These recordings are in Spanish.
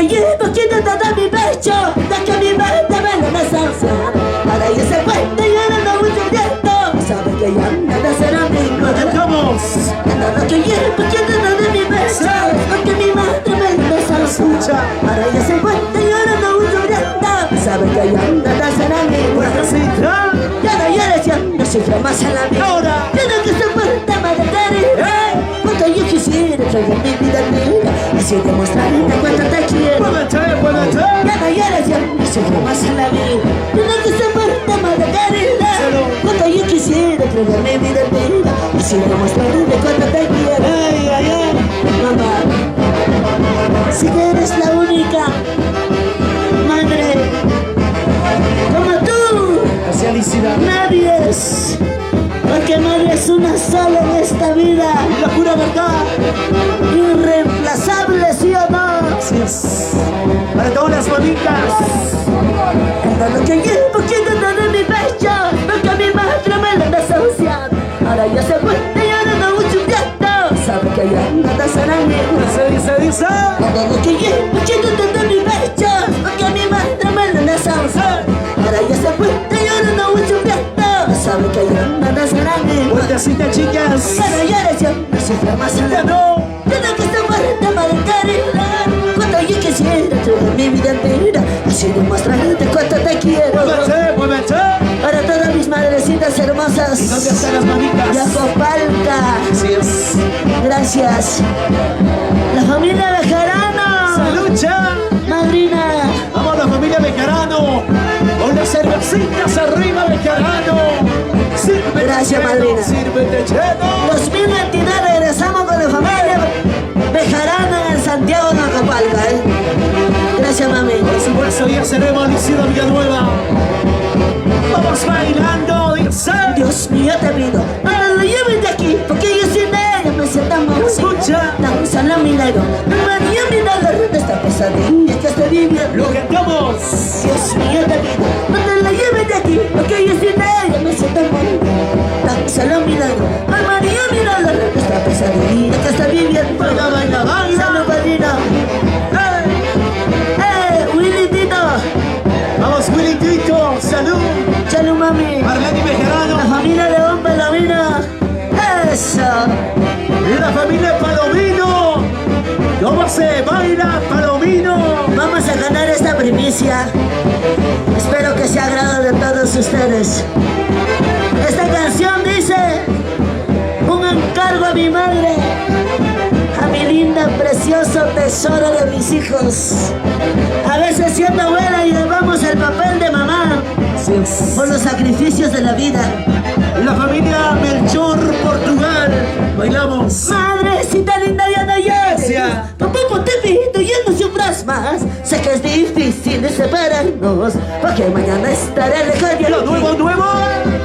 que llevo aquí dentro de mi pecho, de que mi mente me lo desahucia. Ahora ya se cuenta y ahora no mucho viento, sabe que ya nada será mío. ¡Cantamos! Lo que llevo aquí dentro de mi pecho, porque mi mente me lo desahucia. Ahora ya se cuenta y ahora no mucho viento, sabe que ya nada será mío. Ya no llores, ya no sufro más en la vida. Ya no que se puerta más de caridad. Cuanto yo quisiera traer mi vida al vida, así demostrarme cuánto te quiero. Ya no llores, ya no sufro más en la vida. Ya no que se puerta más de caridad. Cuanto yo quisiera traer mi vida al vida, así demostrarme cuánto te quiero. Mamá, si eres la única madre como tú, nadie es, porque madre es una sola en esta vida. La pura verdad. Irreemplazable, ¿sí o no? Así es. Para todas las mamitas. Todo lo que llevo aquí dentro de mi pecho, porque mi madre me lo desahucia. Ahora ya se cuenta y ahora no mucho viento, sabe que ya nada será mío. Dice. Todo lo que llevo aquí dentro de mi pecho, porque mi madre me lo desahucia. Ahora ya se cuenta y ahora no mucho viento, sabe que ya nada será mío. Vueltecita, chicas. Ya no llores, ya no sufro más en la Ya no. ya no que se muerta más de caridad. Cuando yo quisiera traer mi vida entera, así demostrarte cuánto te quiero. Muévete. Para todas mis madrecitas hermosas. ¿Y dónde están las mamitas? Yacopalca. Así es. Gracias. La familia Bejarano. ¡Salucha! Madrina. Vamos, la familia Bejarano. Con las cervecitas arriba, Bejarano. Sírvete. Gracias, lleno, madrina. Sírvete lleno. 2022 regresamos con la familia Bejarano en Santiago, Yacopalca, Gracias, mami. Por supuesto, ya seremos Isidro Villanueva. Vamos bailando, dice. Dios mío, te pido, no me lo lleves de aquí, porque yo sin ella me siento mal. Escucha. Tan solo milagro, María, milagro de esta pesadilla que estoy viviendo. Lo cantamos. Dios mío, te pido, no te la lleves de aquí, porque yo sin ella me siento mal. Tan solo milagro, María, milagro de esta pesadilla que estoy viviendo. Baila, baila, baila. Salud, padrino. Willy Tito. Vamos, Willy Tito. Salud. Salud, mami. Marlene La Bejarano. familia León Palomino. Eso. La familia Palomino. ¿Cómo se baila, Palomino? Vamos a ganar esta primicia. Espero que sea agrado de todos ustedes. Esta canción dice: un encargo a mi madre, a mi linda, precioso tesoro de mis hijos. A veces siendo abuela llevamos el papel de mamá Así es. por los sacrificios de la vida. La familia Melchor, Portugal. Bailamos. Madrecita linda, ya no llores. Gracias. Papá, ponte pito, ya no sufras más. Sé que es difícil separarnos, porque mañana estaré lejos de Lo nuevo.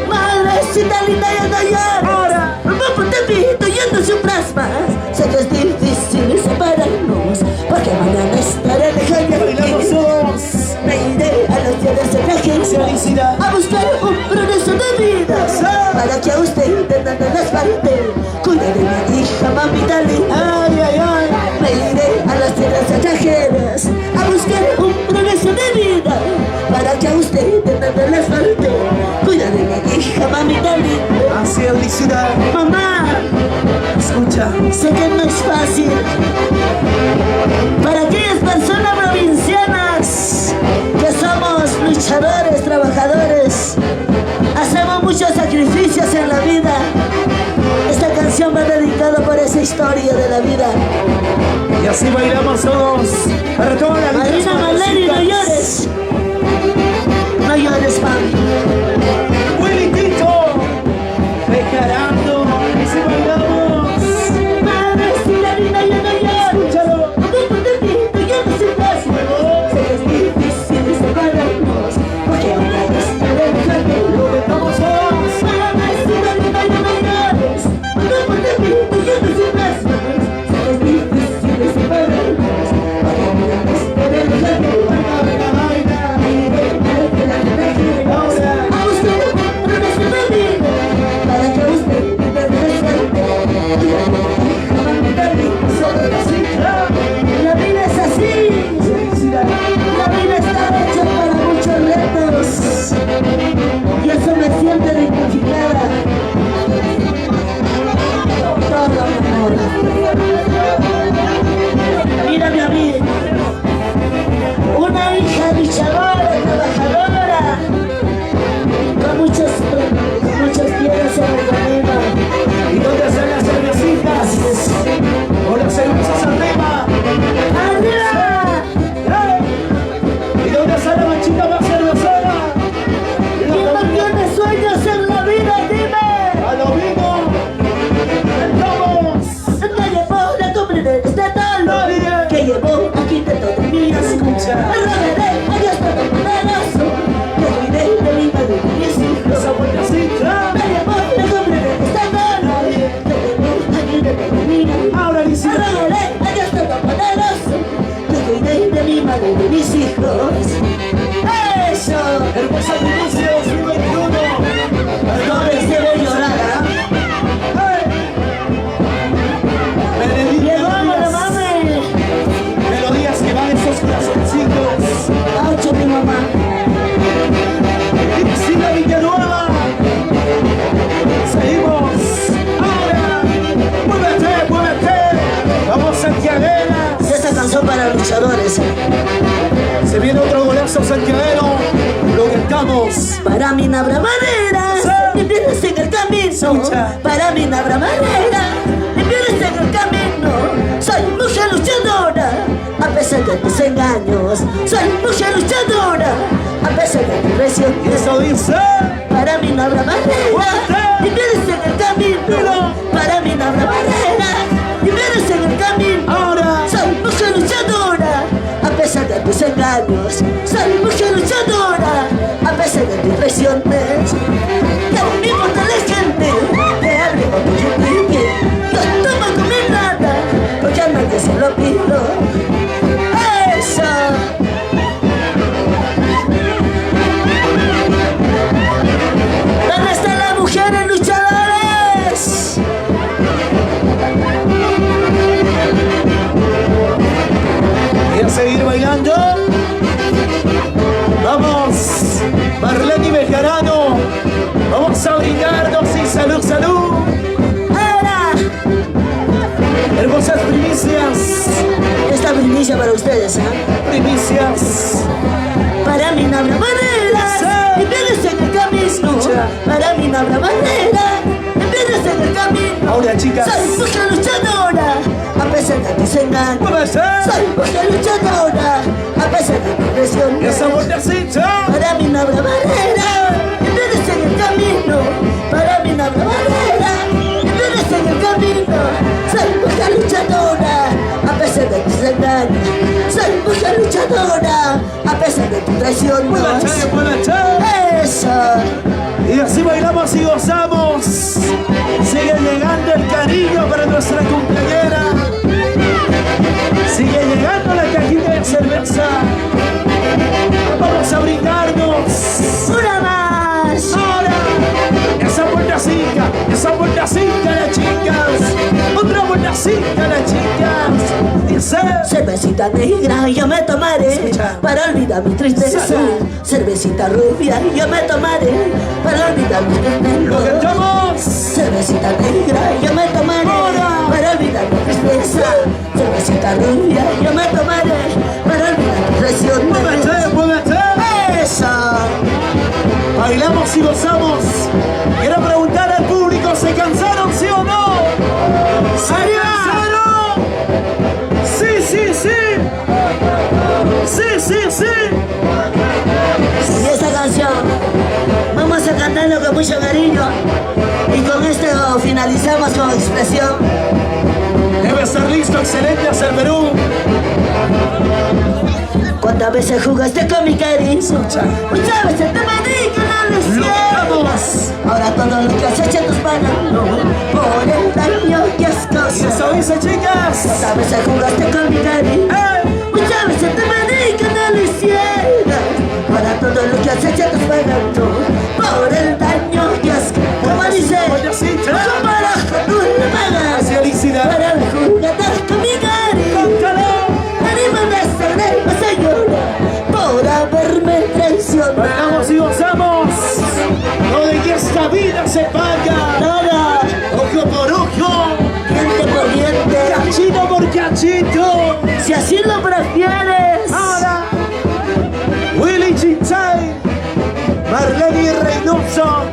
Madrecita linda, ya no llores. Ahora. Papá, ponte pito, ya no sufras más. Sé que es difícil separarnos, porque mañana estaré lejos de Bailamos todos. Me iré a los días extranjeros Felicidad. a buscar un progreso de vida, para que a usted de nada les falte. Cuide de mi hija, mamita linda. Ay. Me iré a las tierras extranjeras a buscar un progreso de vida, para que a usted de nada les falte. Cuida de mi hija, mamita linda. Así es, felicidad. Mamá, Escucha. sé que no es fácil para aquellas personas provincianas que somos luchadores, trabajadores, hacemos muchos sacrificios en la vida. Esta canción va dedicada por esa historia de la vida. Y así bailamos todos. Para todas las Madrina Marlene, no llores. No llores, mami. Willy Tito. Bejarano. Así bailamos. Madrecita linda, ya no llores. Escúchalo. Papá, ponte pito, ya no se pasa. Sé que es difícil separarnos, porque una vez estaré lejos. Lo cantamos todos. Madrecita linda, ya no llores. Papá, ponte pito, ya no se pasa. Sé que es difícil separarnos, porque una vez estaré lejos. amor. Mírame a mí, una hija luchadora, trabajadora, con muchos piedras en el camino. ¿Y dónde están las cervecitas? Así es. ¿O las cervezas arriba? ¡Arriba! ¿Y dónde está la manchita más cervecera? ¿Quién no tiene sueños en la vida? Dime. ¡A lo vivo! ¡Estamos! Nadie podrá cumplir este tal Nadie. que llevó aquí de todo mi escucha. Me rogaré a Dios Todopoderoso que cuide de mi madre y mis hijos. ¡Esa vueltecita! Nadie podrá cumplir este tal que llevó aquí de todo mi escucha. ¡Ahora, Me Lisita! rogaré a Dios Todopoderoso que cuide de mi madre y de mis hijos. ¡Eso! ¡Hermosa primicia 2021! No me debe llorar, ¿ah? Llegó, la mami. Melodías que van esos corazoncitos. ¡Ocho, mi mamá! Piscina Villanueva. Seguimos. Ahora. Muévete, muévete. Vamos, santiagueras. Esta canción para luchadores. Se viene otro golazo santiaguero. Lo que estamos. Para mí no habrá manera Sí. de pierdes en el camino. Escucha. Para mí no habrá manera de pierdes en el camino. Soy mujer luchadora a pesar de tus engaños. Soy mujer luchadora a pesar de tu presión. Y eso dice. Para mí no habrá manera de pierdes en el camino. Para mí no habrá manera de pierdes en el camino. Ahora. Soy mujer luchadora a pesar de tus engaños. Soy mujer luchadora a pesar de tus presiones. Que a mí me importa la gente que hable con tu gente. Yo tomo con mi nada porque a nadie se lo pido. Eso. ¿Dónde están las mujeres luchadoras? Y a seguir bailando. Vamos, Marlene Bejarano. Vamos a brindarnos y salud, salud. Ahora, Hermosas primicias. esta primicia para ustedes, ¿eh? Primicias. Para mí no habrá manera de pierdes en el camino. Para mí no habrá manera de pierdes en el camino. Ahora, chicas. Soy mujer luchadora a pesar de tus engaños. Muévese. Soy mujer luchadora a pesar de tu presión. Y esa vueltecita. Para mí no habrá manera de pierdes en el camino. Para mí no habrá manera de pierdes en el camino. Soy mujer luchadora a pesar de tus engaños. Soy mujer luchadora a pesar de tu traición. Muévese, muévese. Eso. Y así bailamos y gozamos. Sigue llegando el cariño para nuestra cumpleañera. Sigue llegando la cajita de cerveza. Vamos a brindarnos. Una más. Ahora, esa vueltecita, las chicas. Otra vueltecita, las chicas. Dice. Cervecita negra yo me tomaré Escucha. para olvidar mi tristeza. Salud. Cervecita rubia yo me tomaré para olvidar mi Lo que tristeza. estamos. Cervecita negra yo me tomaré Ahora. para olvidar mi tristeza. Cervecita rubia yo me tomaré para olvidar mi traición. Muévete, muévete. Eso. Bailamos y gozamos. Quiero preguntar al público, ¿se cansaron, sí o no? ¿Se cansaron? Sí, sí, sí. Sí, sí, sí. Y esta canción vamos a cantarlo con mucho cariño y con esto finalizamos con expresión. Debe estar listo, excelente hacia el Perú. ¿Cuántas veces jugaste con mi cariño? Muchas veces te pedí que no lo hicieras. Ahora todo lo que has hecho tus manos por el daño que has Y eso causado. dice, chicas. ¿Cuántas veces jugaste con mi cariño? Muchas veces te pedí que no lo hicieras. Ahora todo lo que has hecho tus manos por el daño que has causado. ¿Cómo dice? ¿Cómo carajo tú le pagas Hacia Alicia. para jugar con mi cariño? Cántalo. Ánimo de ser señora por haberme traicionado. Bailamos y gozamos. No de que esta vida se paga. Nada, Ojo por ojo. diente por diente. cachito por cachito. Si así lo prefieres. Ahora, Willy Chinchay, Marlene Reynoso,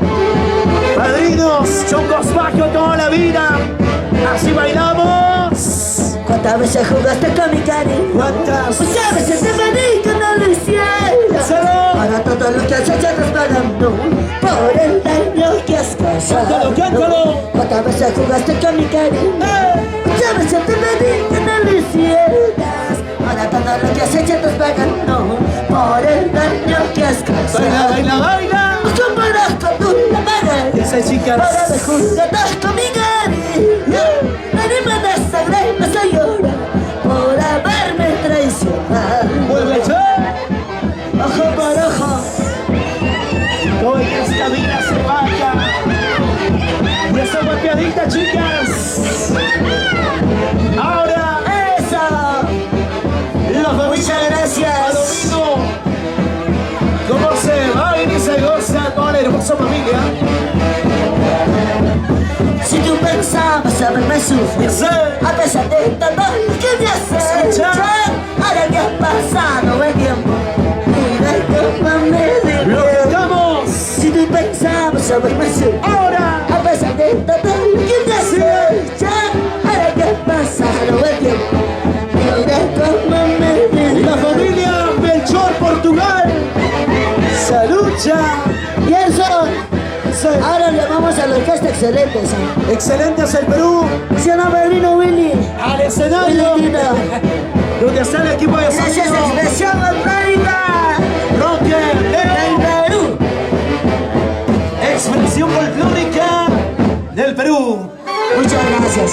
padrinos, chongos bajo toda la vida. Así bailamos. ¿Cuántas veces jugaste con mi cariño? ¿Cuántas? Muchas veces te pedí que no lo hicieras. ¡Cero! Ahora todo lo que has hecho te estás pagando por el daño que has causado. Cántalo, cántalo. ¿Cuántas veces jugaste con mi cariño? Muchas veces te pedí que no lo hicieras. Ahora todo lo que has hecho te estás pagando por el daño que has causado. Baila, baila, baila. No comparas con tu la pagas. Dice, chicas. Para de jugadas con mi cariño. Nadie me desagregas a llorar por haberme traicionado. Vuelve, che. Ojo por ojo. Hoy esta vida se vaya. Y esa golpeadita, chicas. Ahora, Eso. los Muchas gracias. ¿Cómo se baila y se goza con la hermosa familia? Si tú pensabas haberme sufrido, Sí. a pesar de todo lo que me has hecho, ahora que has pasado el tiempo, mira cómo me ¡Lo divierte. cantamos! Si tú pensabas haberme sufrido, Ahora, a pesar de todo lo que me has hecho, ahora que has pasado el tiempo, mira cómo me divierte. la familia Melchor Portugal. ¡Salucha! Y eso, ahora le vamos a la orquesta excelente, ¿sí? Excelente es el Perú. ¿Sí o no, padrino Willy? Al escenario. Willy, Tito. Donde está el equipo de Gracias, sonido. expresión folclórica Rocker, del Perú. expresión folclórica del Perú. Muchas gracias.